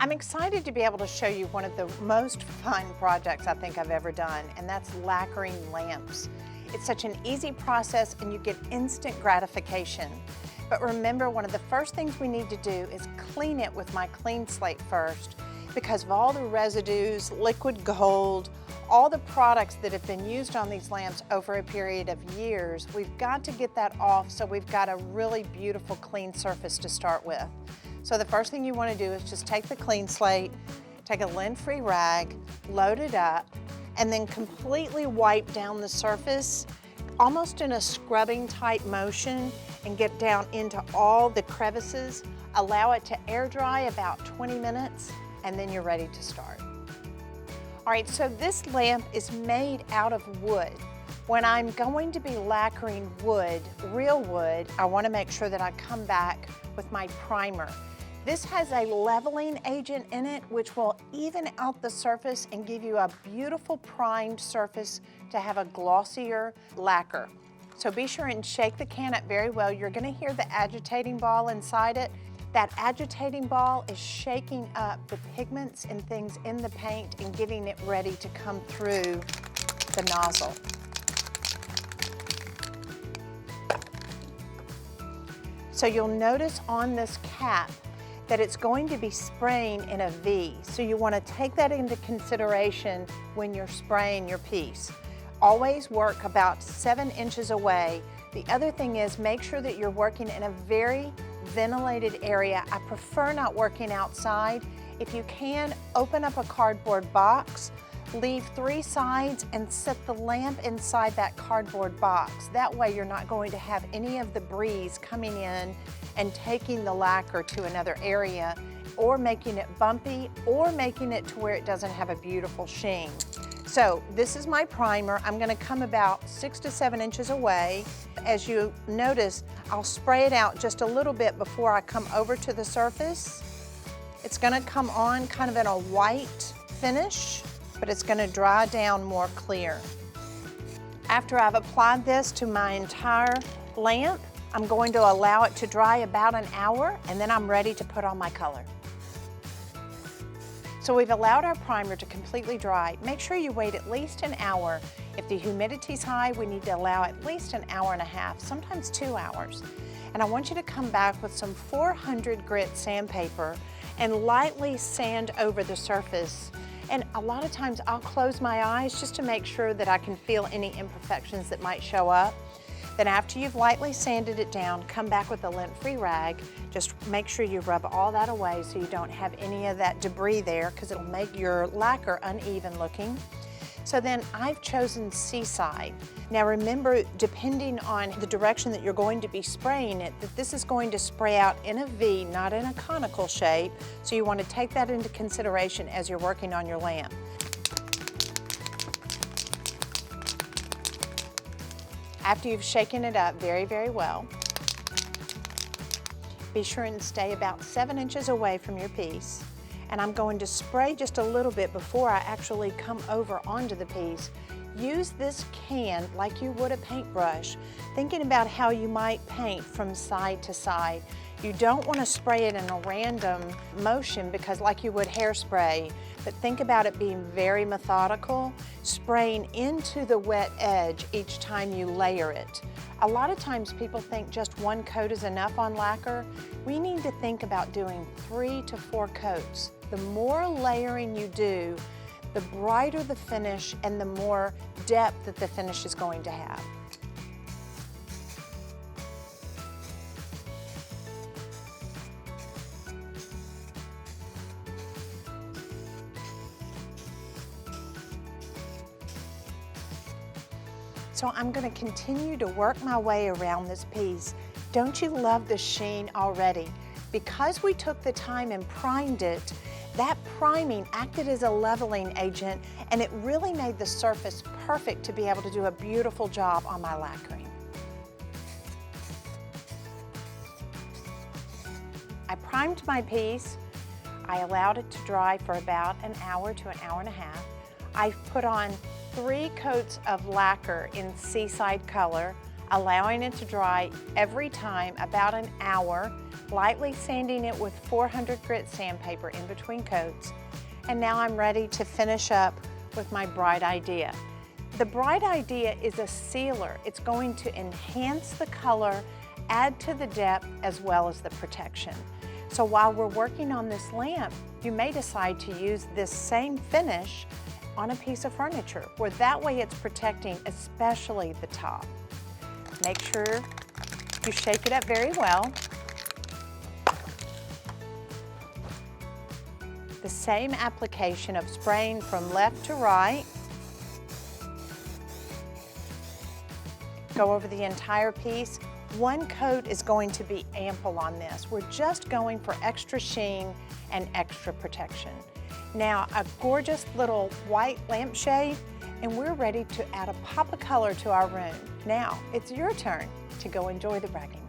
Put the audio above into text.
I'm excited to be able to show you one of the most fun projects I think I've ever done, and that's lacquering lamps. It's such an easy process and you get instant gratification. But remember, one of the first things we need to do is clean it with my clean slate first, because of all the residues, liquid gold, all the products that have been used on these lamps over a period of years. We've got to get that off so we've got a really beautiful clean surface to start with. So the first thing you want to do is just take the clean slate, take a lint-free rag, load it up, and then completely wipe down the surface, almost in a scrubbing type motion, and get down into all the crevices. Allow it to air dry about 20 minutes, and then you're ready to start. All right, so this lamp is made out of wood. When I'm going to be lacquering wood, real wood, I want to make sure that I come back with my primer. This has a leveling agent in it which will even out the surface and give you a beautiful primed surface to have a glossier lacquer. So be sure and shake the can up very well. You're going to hear the agitating ball inside it. That agitating ball is shaking up the pigments and things in the paint and getting it ready to come through the nozzle. So you'll notice on this cap that it's going to be spraying in a V. So you want to take that into consideration when you're spraying your piece. Always work about 7 inches away. The other thing is make sure that you're working in a very ventilated area. I prefer not working outside. If you can, open up a cardboard box, leave 3 sides and set the lamp inside that cardboard box. That way you're not going to have any of the breeze coming in and taking the lacquer to another area, or making it bumpy, or making it to where it doesn't have a beautiful sheen. So this is my primer. I'm going to come about 6 to 7 inches away. As you notice, I'll spray it out just a little bit before I come over to the surface. It's going to come on kind of in a white finish, but it's going to dry down more clear. After I've applied this to my entire lamp, I'm going to allow it to dry about an hour, and then I'm ready to put on my color. So we've allowed our primer to completely dry. Make sure you wait at least an hour. If the humidity's high, we need to allow at least an hour and a half, sometimes 2 hours. And I want you to come back with some 400 grit sandpaper and lightly sand over the surface. And a lot of times I'll close my eyes just to make sure that I can feel any imperfections that might show up. Then after you've lightly sanded it down, come back with a lint-free rag. Just make sure you rub all that away so you don't have any of that debris there, because it'll make your lacquer uneven looking. So then I've chosen Seaside. Now remember, depending on the direction that you're going to be spraying it, that this is going to spray out in a V, not in a conical shape. So you want to take that into consideration as you're working on your lamp. After you've shaken it up very, very well, be sure and stay about 7 inches away from your piece. And I'm going to spray just a little bit before I actually come over onto the piece. Use this can like you would a paintbrush, thinking about how you might paint from side to side. You don't want to spray it in a random motion, because like you would hairspray, but think about it being very methodical, spraying into the wet edge each time you layer it. A lot of times people think just 1 coat is enough on lacquer. We need to think about doing 3 to 4 coats. The more layering you do, the brighter the finish and the more depth that the finish is going to have. So I'm going to continue to work my way around this piece. Don't you love the sheen already? Because we took the time and primed it, that priming acted as a leveling agent, and it really made the surface perfect to be able to do a beautiful job on my lacquering. I primed my piece. I allowed it to dry for about an hour to an hour and a half. I put on 3 coats of lacquer in Seaside color. allowing it to dry every time about an hour, lightly sanding it with 400 grit sandpaper in between coats. And now I'm ready to finish up with my Bright Idea. The Bright Idea is a sealer. It's going to enhance the color, add to the depth, as well as the protection. So while we're working on this lamp, you may decide to use this same finish on a piece of furniture, where that way it's protecting especially the top. Make sure you shake it up very well. The same application of spraying from left to right. Go over the entire piece. One coat is going to be ample on this. We're just going for extra sheen and extra protection. Now, a gorgeous little white lampshade, and we're ready to add a pop of color to our room. Now, it's your turn to go enjoy the bragging.